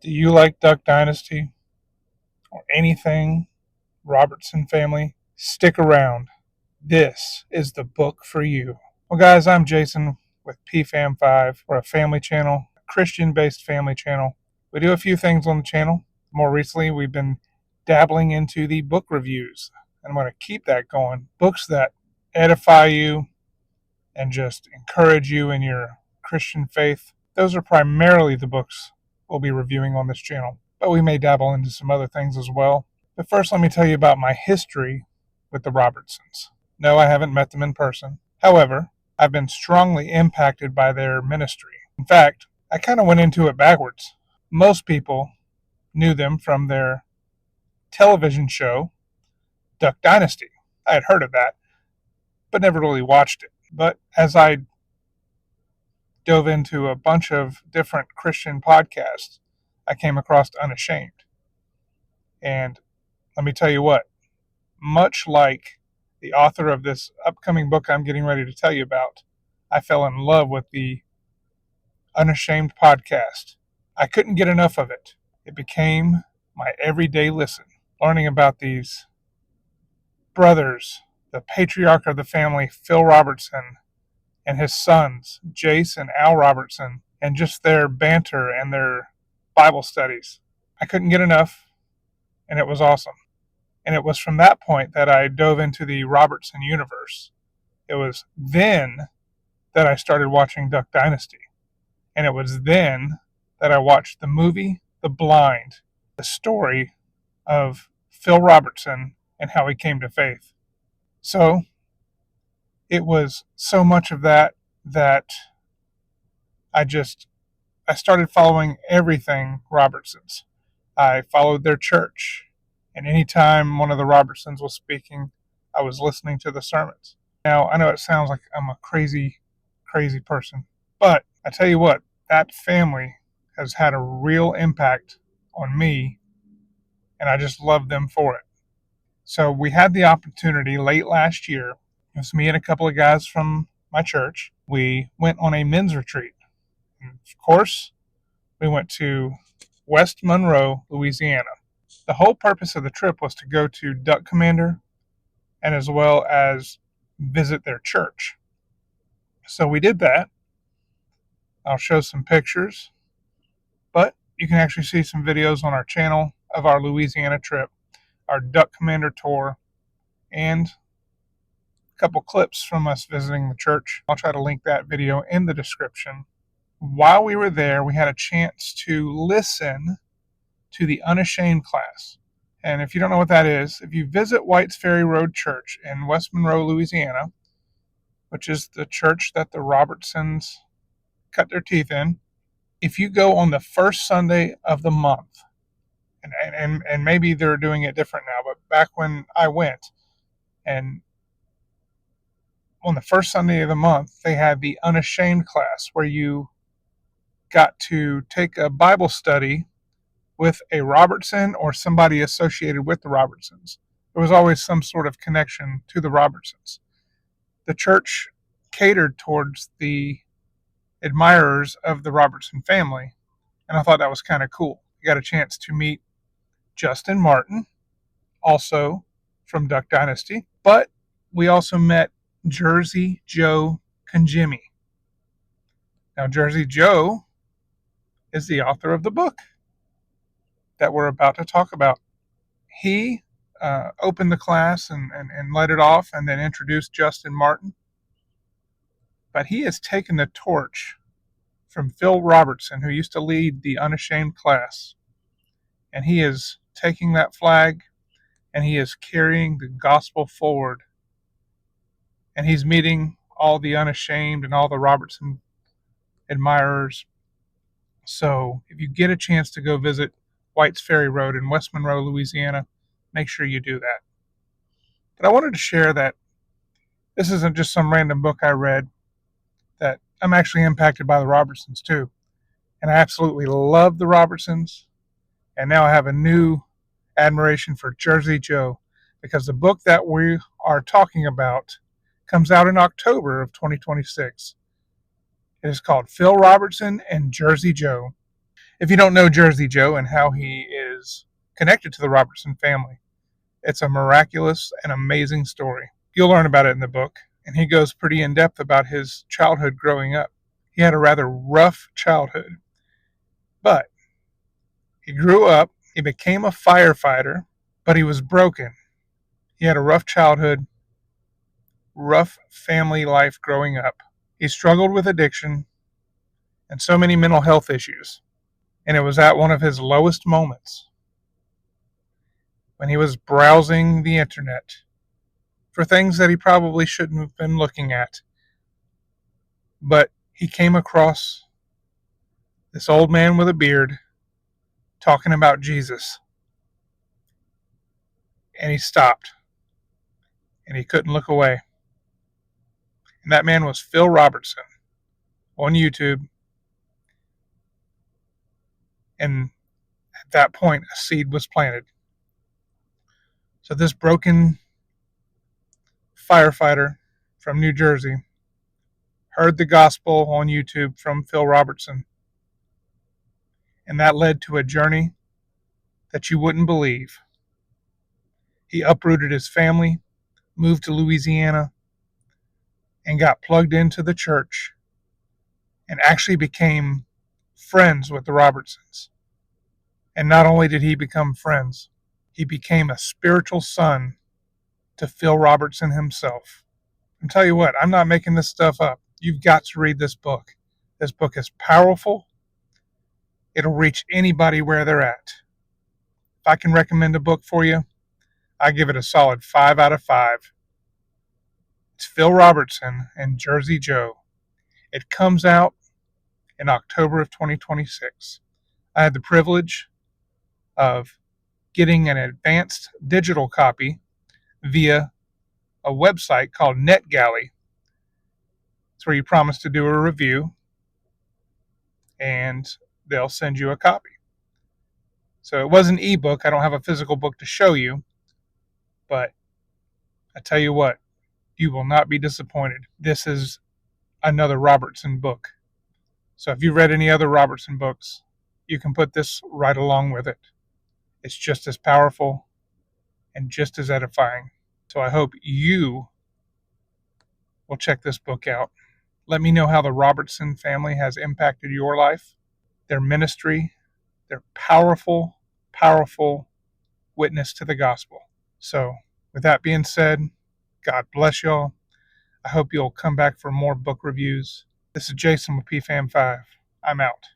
Do you like Duck Dynasty or anything Robertson family? Stick around. This is the book for you. Well, guys, I'm Jason with PFAM5. We're a family channel, a Christian-based family channel. We do a few things on the channel. More recently, we've been dabbling into the book reviews. And I'm going to keep that going. Books that edify you and just encourage you in your Christian faith. Those are primarily the books we'll be reviewing on this channel, but we may dabble into some other things as well. But first, let me tell you about my history with the Robertsons. No, I haven't met them in person. However, I've been strongly impacted by their ministry. In fact, I kind of went into it backwards. Most people knew them from their television show, Duck Dynasty. I had heard of that, but never really watched it. But as I dove into a bunch of different Christian podcasts, I came across Unashamed. And let me tell you what, much like the author of this upcoming book I'm getting ready to tell you about, I fell in love with the Unashamed podcast. I couldn't get enough of it. It became my everyday listen, learning about these brothers, the patriarch of the family, Phil Robertson, and his sons, Jace and Al Robertson, and just their banter and their Bible studies. I couldn't get enough, and it was awesome. And it was from that point that I dove into the Robertson universe. It was then that I started watching Duck Dynasty. And it was then that I watched the movie The Blind, the story of Phil Robertson and how he came to faith. So it was so much of that I started following everything Robertsons. I followed their church, and anytime one of the Robertsons was speaking, I was listening to the sermons. Now, I know it sounds like I'm a crazy person, but I tell you what, that family has had a real impact on me, and I just love them for it. So we had the opportunity late last year. It was me and a couple of guys from my church. We went on a men's retreat. And of course, we went to West Monroe, Louisiana. The whole purpose of the trip was to go to Duck Commander and as well as visit their church. So we did that. I'll show some pictures, but you can actually see some videos on our channel of our Louisiana trip, our Duck Commander tour, and a couple clips from us visiting the church. I'll try to link that video in the description. While we were there, we had a chance to listen to the Unashamed class. And if you don't know what that is, if you visit White's Ferry Road Church in West Monroe, Louisiana, which is the church that the Robertsons cut their teeth in, if you go on the first Sunday of the month, and maybe they're doing it different now, but back when I went, and on the first Sunday of the month, they had the Unashamed class where you got to take a Bible study with a Robertson or somebody associated with the Robertsons. There was always some sort of connection to the Robertsons. The church catered towards the admirers of the Robertson family, and I thought that was kind of cool. You got a chance to meet Justin Martin, also from Duck Dynasty, but we also met Jersey Joe Conjimmy. Now, Jersey Joe is the author of the book that we're about to talk about. He opened the class and led it off and then introduced Justin Martin. But he has taken the torch from Phil Robertson, who used to lead the Unashamed class. And he is taking that flag and he is carrying the gospel forward. And he's meeting all the Unashamed and all the Robertson admirers. So if you get a chance to go visit White's Ferry Road in West Monroe, Louisiana, make sure you do that. But I wanted to share that this isn't just some random book I read, that I'm actually impacted by the Robertsons too. And I absolutely love the Robertsons. And now I have a new admiration for Jersey Joe, because the book that we are talking about comes out in October of 2026. It is called Phil Robertson and Jersey Joe. If you don't know Jersey Joe and how he is connected to the Robertson family, it's a miraculous and amazing story. You'll learn about it in the book, and he goes pretty in depth about his childhood growing up. He had a rather rough childhood, but he grew up, he became a firefighter, but he was broken. He had a rough childhood, rough family life growing up. He struggled with addiction and so many mental health issues. And it was at one of his lowest moments when he was browsing the internet for things that he probably shouldn't have been looking at. But he came across this old man with a beard talking about Jesus. And he stopped. And he couldn't look away. And that man was Phil Robertson on YouTube. And at that point, a seed was planted. So this broken firefighter from New Jersey heard the gospel on YouTube from Phil Robertson. And that led to a journey that you wouldn't believe. He uprooted his family, moved to Louisiana, and got plugged into the church and actually became friends with the Robertsons. And not only did he become friends, he became a spiritual son to Phil Robertson himself. And tell you what, I'm not making this stuff up. You've got to read this book. This book is powerful. It'll reach anybody where they're at. If I can recommend a book for you, I give it a solid 5 out of 5. It's Phil Robertson and Jersey Joe. It comes out in October of 2026. I had the privilege of getting an advanced digital copy via a website called NetGalley. It's where you promise to do a review and they'll send you a copy. So it was an ebook. I don't have a physical book to show you, but I tell you what, you will not be disappointed. This is another Robertson book. So if you've read any other Robertson books, you can put this right along with it. It's just as powerful and just as edifying. So I hope you will check this book out. Let me know how the Robertson family has impacted your life, their ministry, their powerful, powerful witness to the gospel. So with that being said, God bless y'all. I hope you'll come back for more book reviews. This is Jason with PFAM5. I'm out.